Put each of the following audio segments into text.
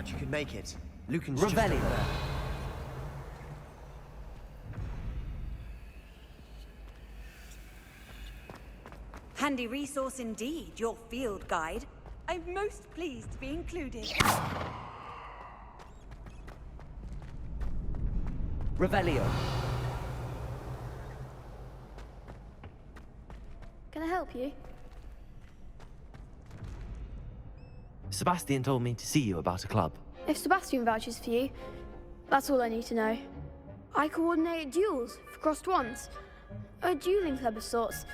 Glad you could make it. Lucan's Revelio. just over there. Handy resource indeed, your field guide. I'm most pleased to be included. Revelio. Can I help you? Sebastian told me to see you about a club. If Sebastian vouches for you, that's all I need to know. I coordinate duels for crossed wands. A dueling club of sorts.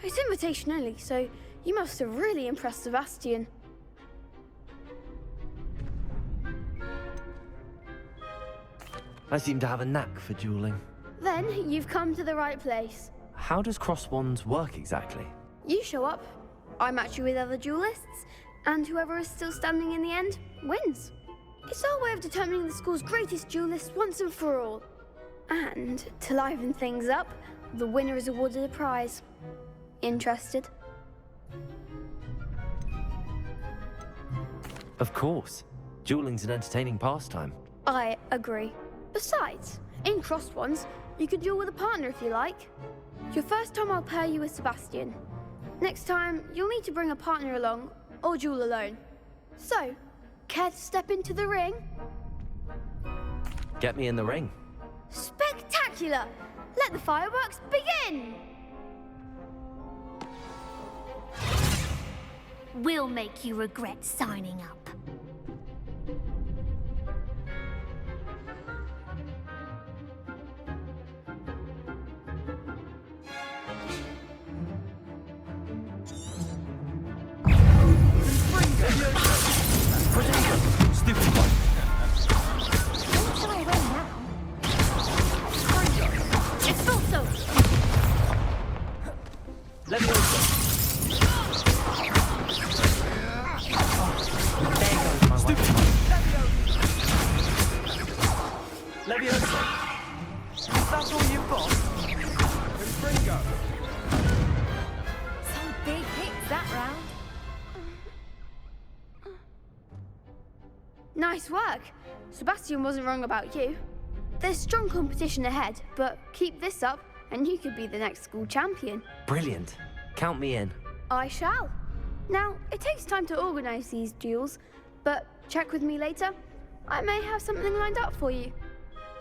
It's invitation only, so you must have really impressed Sebastian. I seem to have a knack for dueling. Then you've come to the right place. How does cross wands work exactly? You show up, I match you with other duelists, and whoever is still standing in the end wins. It's our way of determining the school's greatest duelist once and for all. And to liven things up, the winner is awarded a prize. Interested? Of course. Dueling's an entertaining pastime. I agree. Besides, in crossed ones, you can duel with a partner if you like. Your first time I'll pair you with Sebastian. Next time, you'll need to bring a partner along, or duel alone. So, care to step into the ring? Get me in the ring. Spectacular! Let the fireworks begin! We'll make you regret signing up. Stupid one. Where shall I run now? Expulso! Leviosa. There goes my stupid one. Leviosa. That's all you've got? Confringo. Some big hits that round. Nice work! Sebastian wasn't wrong about you. There's strong competition ahead, but keep this up and you could be the next school champion. Brilliant. Count me in. I shall. Now, it takes time to organise these duels, but check with me later. I may have something lined up for you.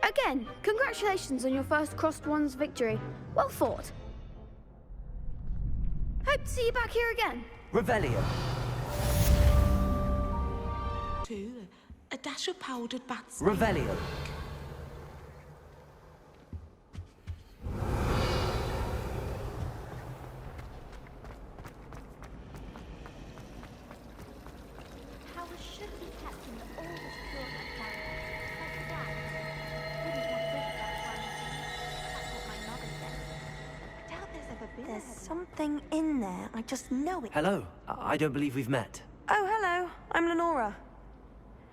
Again, congratulations on your first crossed wands victory. Well fought. Hope to see you back here again. Revelio. 2, a dash of powdered bat seed. Revelio. How should be kept in all this pure like that? Wouldn't want this that one. That's what my mother said. I doubt there's ever been. There's something in there. I just know it. Hello. I don't believe we've met. Oh, hello. I'm Lenora.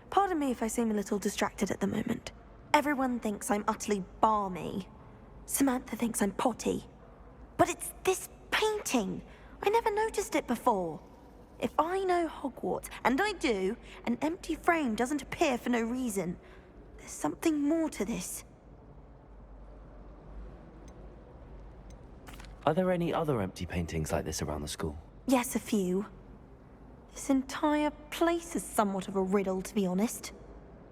Pardon me if I seem a little distracted at the moment. Everyone thinks I'm utterly balmy. Samantha thinks I'm potty. But it's this painting. I never noticed it before. If I know Hogwarts, and I do, an empty frame doesn't appear for no reason. There's something more to this. Are there any other empty paintings like this around the school? Yes, a few. This entire place is somewhat of a riddle, to be honest.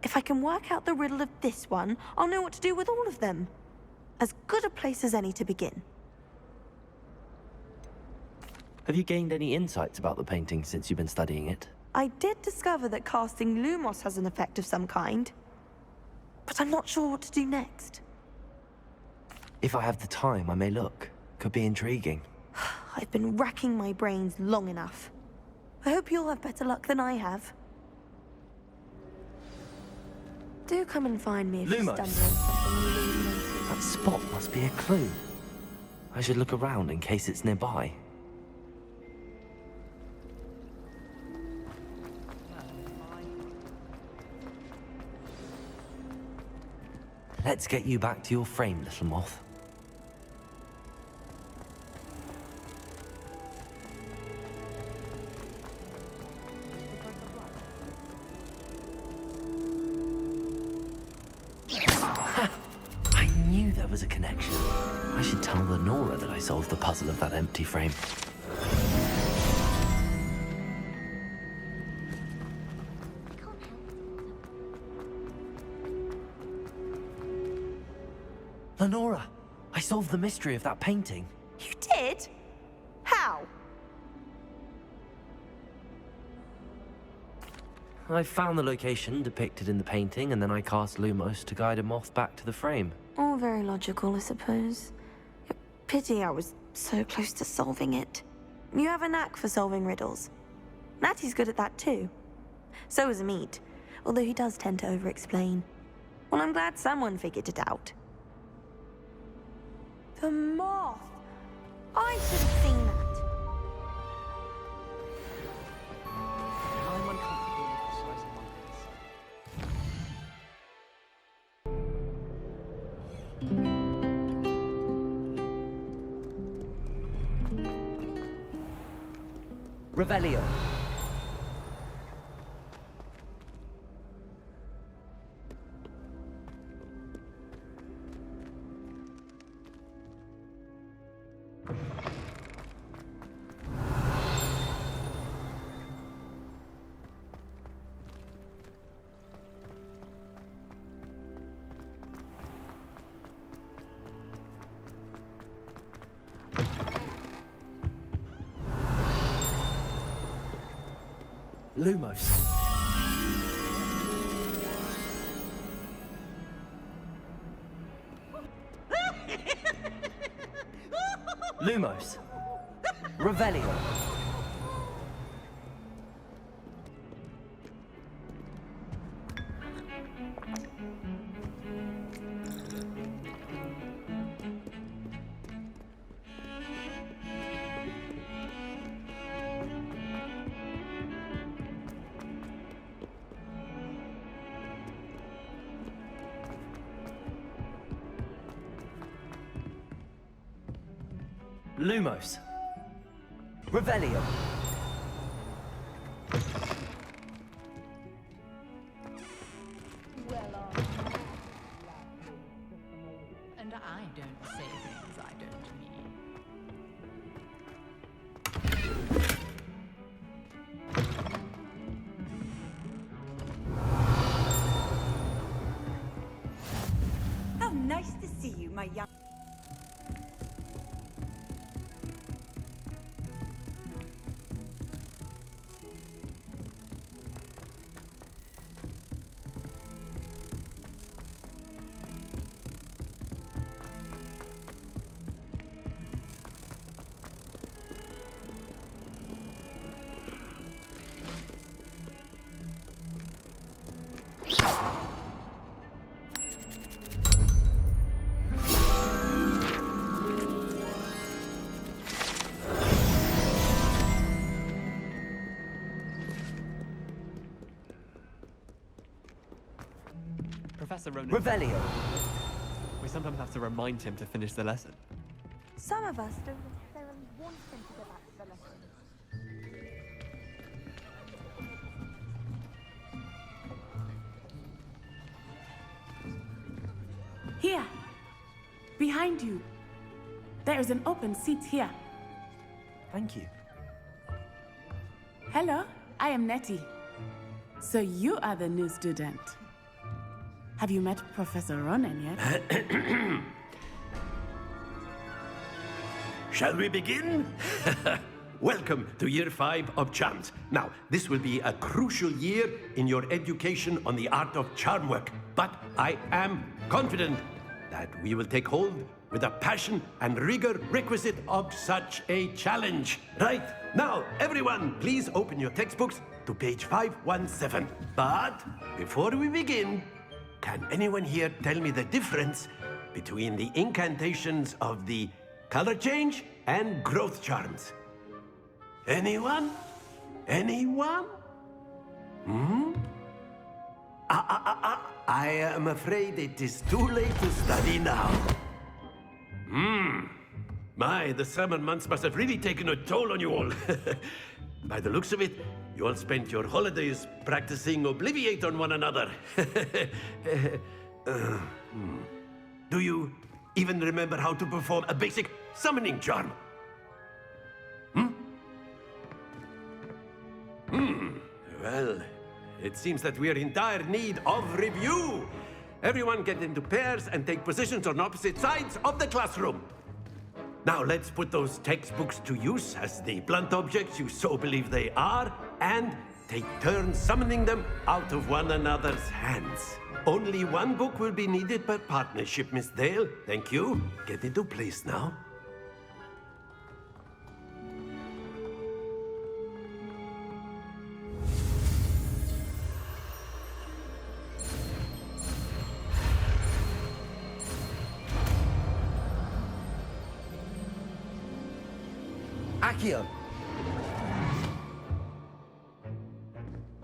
If I can work out the riddle of this one, I'll know what to do with all of them. As good a place as any to begin. Have you gained any insights about the painting since you've been studying it? I did discover that casting Lumos has an effect of some kind. But I'm not sure what to do next. If I have the time, I may look. Could be intriguing. I've been racking my brains long enough. I hope you'll have better luck than I have. Do come and find me if you Lumos. stumble on something you really notice. That spot must be a clue. I should look around in case it's nearby. Let's get you back to your frame, little moth. was a connection. I should tell Lenora that I solved the puzzle of that empty frame. Lenora, I solved the mystery of that painting. You did? How? I found the location depicted in the painting, and then I cast Lumos to guide a moth back to the frame. All very logical, I suppose. Pity I was so close to solving it. You have a knack for solving riddles. Natty's good at that too. So is Amit, although he does tend to over-explain. Well, I'm glad someone figured it out. The moth! I should have seen that. I'm uncomfortable with the size of my bits. Revelio. Lumos. Lumos. Revelio. Lumos. Revelio. And I don't say things I don't mean. How nice to see you, my young... Professor Ronan. Revelio. We sometimes have to remind him to finish the lesson. Some of us don't necessarily want him to go back to the lesson. Here, behind you. There is an open seat here. Thank you. Hello, I am Nettie. So you are the new student. Have you met Professor Ronan yet? Shall we begin? Welcome to Year 5 of Charms. Now, this will be a crucial year in your education on the art of charm work, but I am confident that we will take hold with the passion and rigor requisite of such a challenge. Right, now, everyone, please open your textbooks to page 517. But before we begin, can anyone here tell me the difference between the incantations of the color change and growth charms? Anyone? Anyone? I am afraid it is too late to study now. My, the summer months must have really taken a toll on you all. By the looks of it, you all spent your holidays practicing Obliviate on one another. Do you even remember how to perform a basic summoning charm. Well, it seems that we are in dire need of review. Everyone get into pairs and take positions on opposite sides of the classroom. Now let's put those textbooks to use as the blunt objects you so believe they are, and take turns summoning them out of one another's hands. Only one book will be needed per partnership, Miss Dale. Thank you. Get into place now. Accio!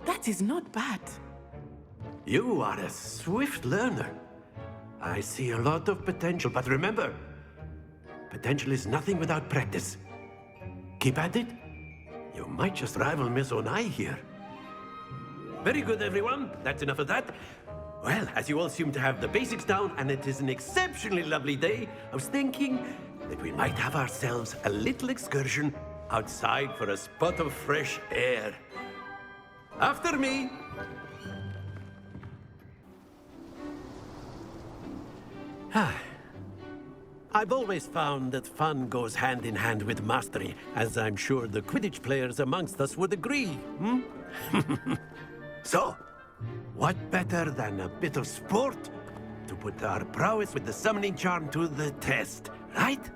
That is not bad. You are a swift learner. I see a lot of potential, but remember, potential is nothing without practice. Keep at it. You might just rival Miss Onai here. Very good, everyone. That's enough of that. Well, as you all seem to have the basics down, and it is an exceptionally lovely day, I was thinking that we might have ourselves a little excursion outside for a spot of fresh air. After me. I've always found that fun goes hand in hand with mastery, as I'm sure the Quidditch players amongst us would agree, So, what better than a bit of sport to put our prowess with the summoning charm to the test, right?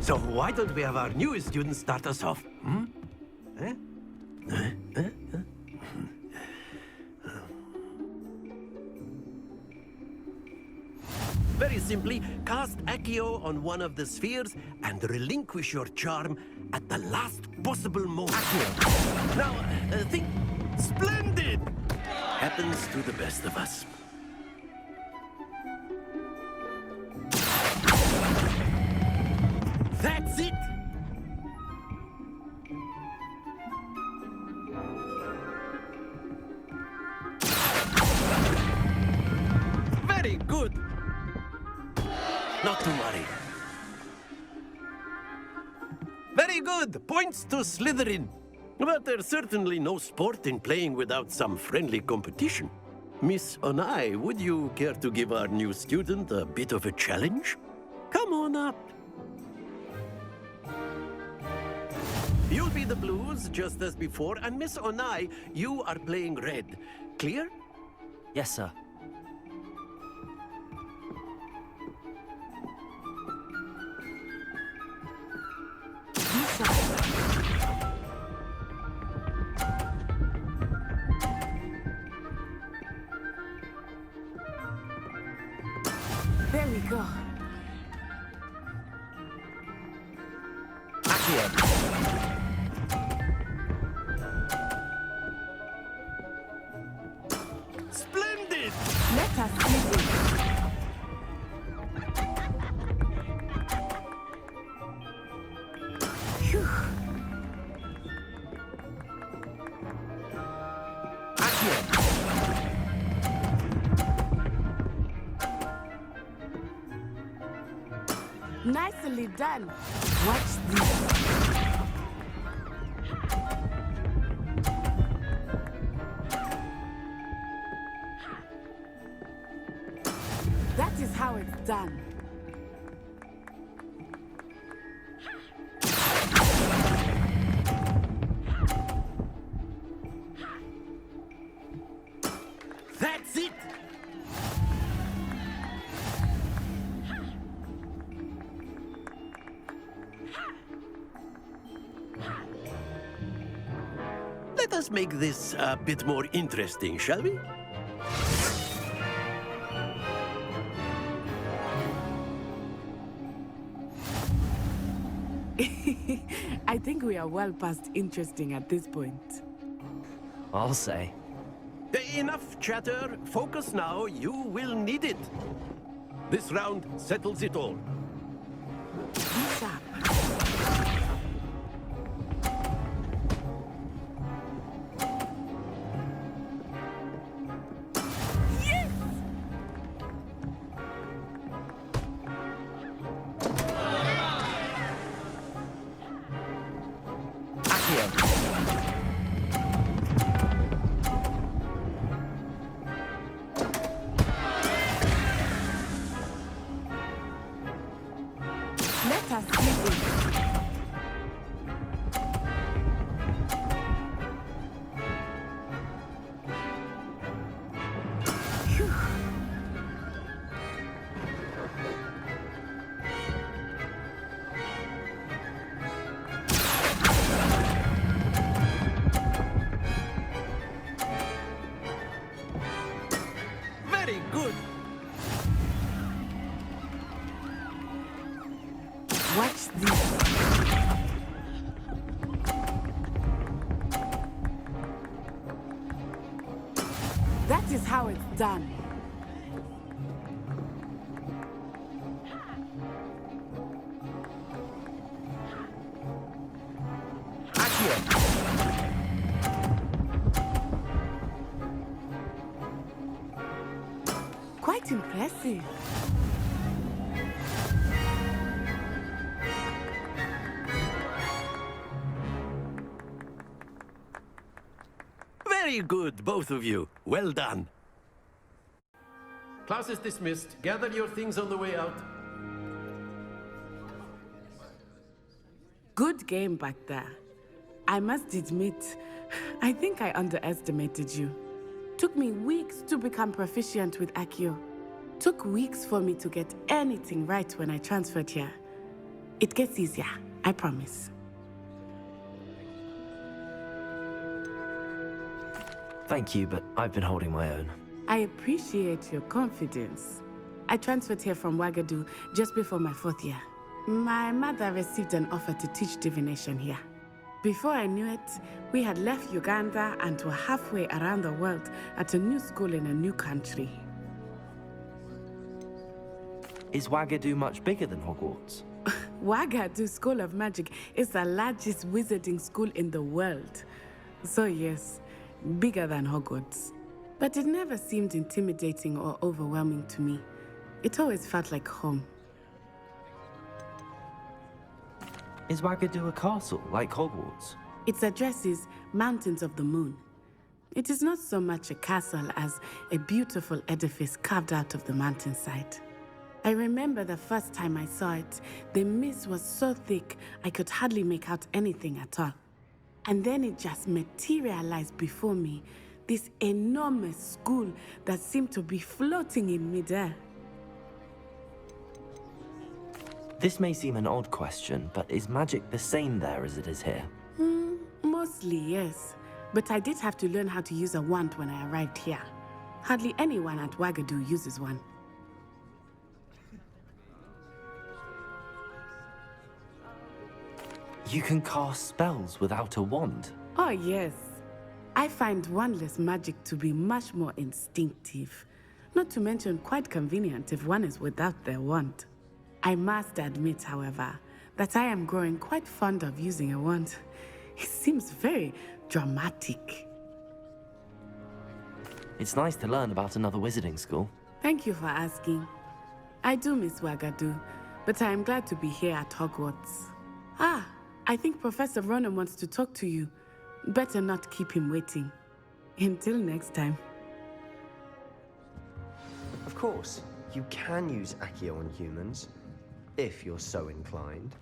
So why don't we have our newest student start us off? Very simply, cast Accio on one of the spheres and relinquish your charm at the last possible moment. Accio. Now, think splendid! Happens to the best of us. That's it! Very good! Not to worry. Very good! Points to Slytherin. But there's certainly no sport in playing without some friendly competition. Miss Onai, would you care to give our new student a bit of a challenge? Come on up. You'll be the blues, just as before, and Miss Onai, you are playing red. Clear? Yes, sir. There we go. Accio! Splendid! Let us see this. Phew. Accio! Nicely done. Watch this. That is how it's done. That's it! Let us make this a bit more interesting, shall we? I think we are well past interesting at this point. I'll say. Enough chatter. Focus now. You will need it. This round settles it all. Be sharp. Let us begin. Very good. Watch this. That is how it's done. Quite impressive. Very good, both of you. Well done. Class is dismissed. Gather your things on the way out. Good game back there. I must admit, I think I underestimated you. Took me weeks to become proficient with Accio. Took weeks for me to get anything right when I transferred here. It gets easier, I promise. Thank you, but I've been holding my own. I appreciate your confidence. I transferred here from Wagadu just before my 4th year. My mother received an offer to teach divination here. Before I knew it, we had left Uganda and were halfway around the world at a new school in a new country. Is Wagadu much bigger than Hogwarts? Wagadu School of Magic is the largest wizarding school in the world. So yes, bigger than Hogwarts. But it never seemed intimidating or overwhelming to me. It always felt like home. Is Wagadu a castle, like Hogwarts? Its address is Mountains of the Moon. It is not so much a castle as a beautiful edifice carved out of the mountainside. I remember the first time I saw it, the mist was so thick I could hardly make out anything at all. And then it just materialized before me, this enormous school that seemed to be floating in midair. This may seem an odd question, but is magic the same there as it is here? Mostly, yes. But I did have to learn how to use a wand when I arrived here. Hardly anyone at Wagadu uses one. You can cast spells without a wand? Oh, yes. I find wandless magic to be much more instinctive. Not to mention quite convenient if one is without their wand. I must admit, however, that I am growing quite fond of using a wand. It seems very dramatic. It's nice to learn about another wizarding school. Thank you for asking. I do miss Wagadu, but I am glad to be here at Hogwarts. Ah, I think Professor Ronan wants to talk to you. Better not keep him waiting. Until next time. Of course, you can use Accio on humans, if you're so inclined.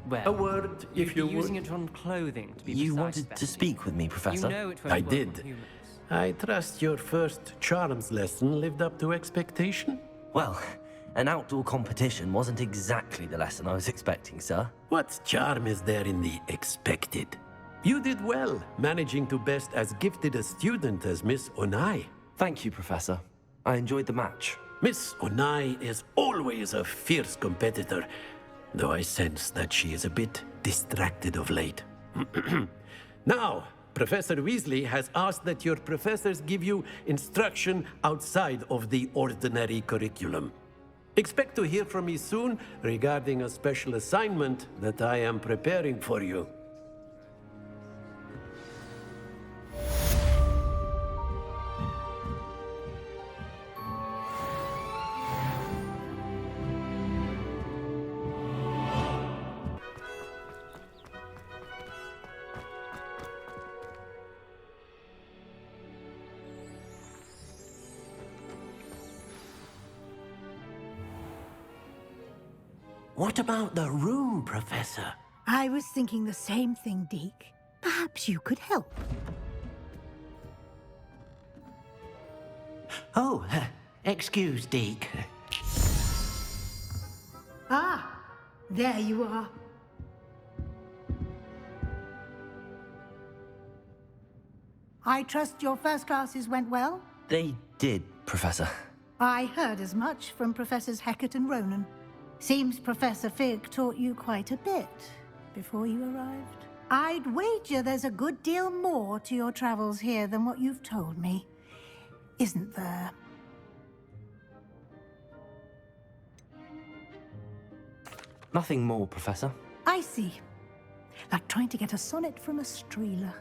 Well, A word, if you using would. it on clothing to be You precise, wanted to Bethany. speak with me, Professor? You know it won't I work did. on humans. I trust your first charms lesson lived up to expectation? Well, an outdoor competition wasn't exactly the lesson I was expecting, sir. What charm is there in the expected? You did well, managing to best as gifted a student as Miss Onai. Thank you, Professor. I enjoyed the match. Miss Onai is always a fierce competitor, though I sense that she is a bit distracted of late. Now, Professor Weasley has asked that your professors give you instruction outside of the ordinary curriculum. Expect to hear from me soon regarding a special assignment that I am preparing for you. What about the room, Professor? I was thinking the same thing, Deke. Perhaps you could help. Oh, excuse, Deke. Ah, there you are. I trust your first classes went well? They did, Professor. I heard as much from Professors Hecat and Ronan. Seems Professor Fig taught you quite a bit before you arrived. I'd wager there's a good deal more to your travels here than what you've told me. Isn't there? Nothing more, Professor. I see. Like trying to get a sonnet from a streeler.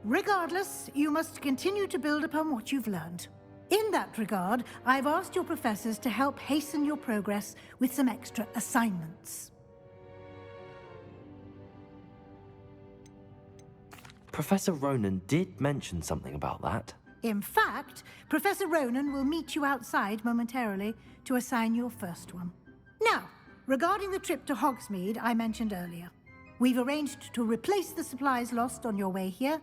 Regardless, you must continue to build upon what you've learned. In that regard, I've asked your professors to help hasten your progress with some extra assignments. Professor Ronan did mention something about that. In fact, Professor Ronan will meet you outside momentarily to assign your first one. Now, regarding the trip to Hogsmeade I mentioned earlier, we've arranged to replace the supplies lost on your way here,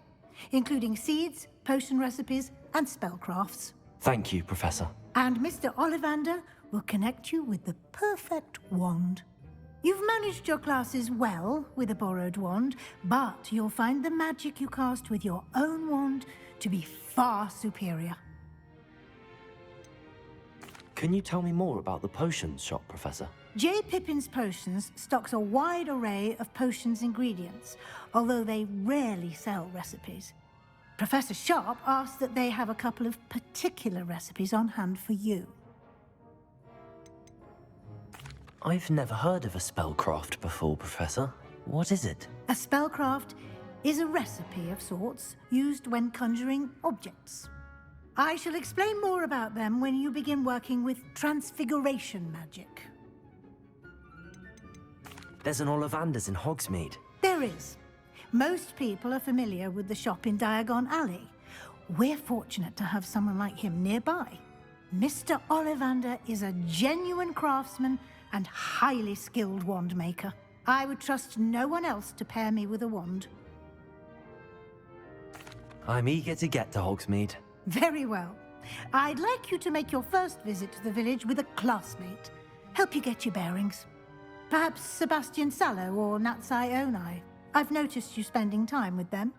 including seeds, potion recipes, and spellcrafts. Thank you, Professor. And Mr. Ollivander will connect you with the perfect wand. You've managed your classes well with a borrowed wand, but you'll find the magic you cast with your own wand to be far superior. Can you tell me more about the potions shop, Professor? J. Pippin's Potions stocks a wide array of potions ingredients, although they rarely sell recipes. Professor Sharp asked that they have a couple of particular recipes on hand for you. I've never heard of a spellcraft before, Professor. What is it? A spellcraft is a recipe of sorts used when conjuring objects. I shall explain more about them when you begin working with transfiguration magic. There's an Ollivander's in Hogsmeade. There is. Most people are familiar with the shop in Daigon Alley. We're fortunate to have someone like him nearby. Mr. Ollivander is a genuine craftsman and highly skilled wand maker. I would trust no one else to pair me with a wand. I'm eager to get to Hogsmeade. Very well. I'd like you to make your first visit to the village with a classmate. Help you get your bearings. Perhaps Sebastian Sallow or Natsai Onai. I've noticed you spending time with them.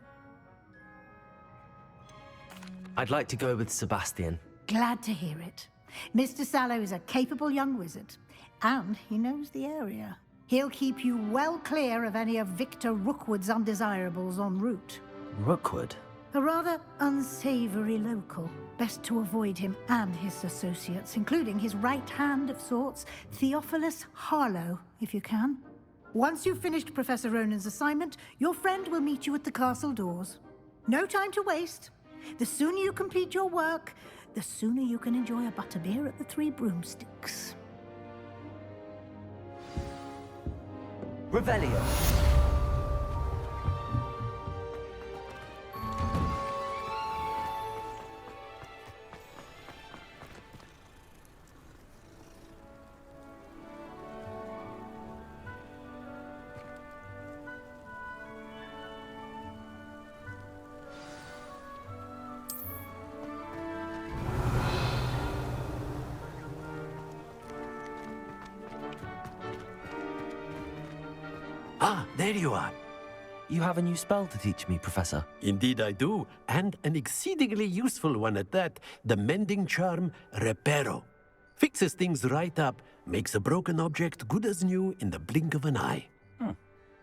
I'd like to go with Sebastian. Glad to hear it. Mr. Sallow is a capable young wizard, and he knows the area. He'll keep you well clear of any of Victor Rookwood's undesirables en route. Rookwood? A rather unsavory local. Best to avoid him and his associates, including his right hand of sorts, Theophilus Harlow, if you can. Once you've finished Professor Ronan's assignment, your friend will meet you at the castle doors. No time to waste. The sooner you complete your work, the sooner you can enjoy a butterbeer at the Three Broomsticks. Revelio. Ah, there you are. You have a new spell to teach me, Professor. Indeed I do, and an exceedingly useful one at that. The mending charm, Reparo. Fixes things right up, makes a broken object good as new in the blink of an eye.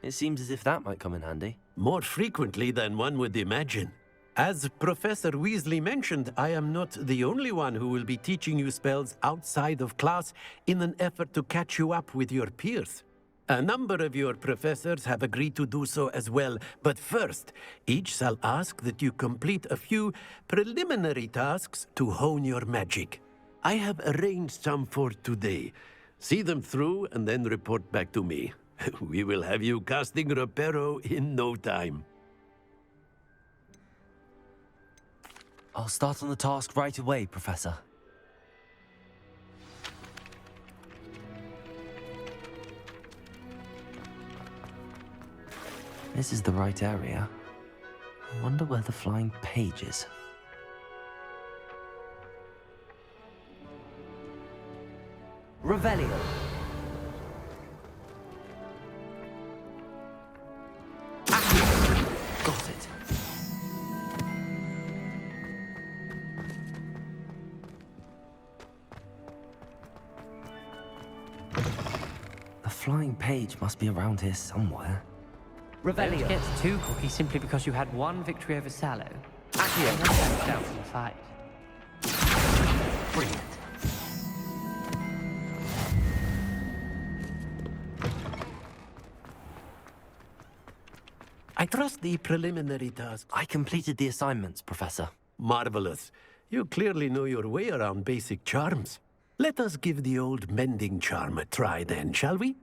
It seems as if that might come in handy. More frequently than one would imagine. As Professor Weasley mentioned, I am not the only one who will be teaching you spells outside of class in an effort to catch you up with your peers. A number of your professors have agreed to do so as well, but first, each shall ask that you complete a few preliminary tasks to hone your magic. I have arranged some for today. See them through and then report back to me. We will have you casting Reparo in no time. I'll start on the task right away, Professor. this is the right area, I wonder where the flying page is. Revelio. Got it. The flying page must be around here somewhere. Revelio. Don't get too cocky simply because you had one victory over Sallow. Accio. And one backed out from the fight. Brilliant. I trust the preliminary task. I completed the assignments, Professor. Marvelous. You clearly know your way around basic charms. Let us give the old mending charm a try then, shall we?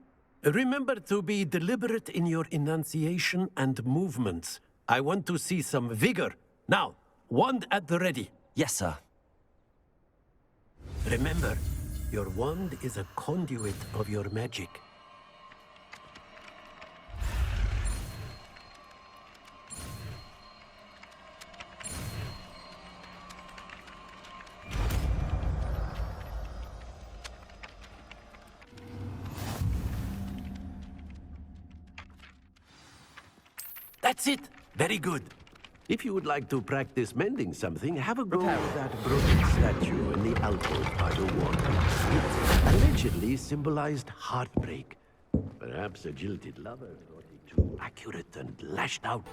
Remember to be deliberate in your enunciation and movements. I want to see some vigor. Now, wand at the ready. Yes, sir. Remember, your wand is a conduit of your magic. That's it! Very good. If you would like to practice mending something, have a go with that broken statue in the alcove by the wall. It allegedly symbolized heartbreak. Perhaps a jilted lover thought it too accurate and lashed out.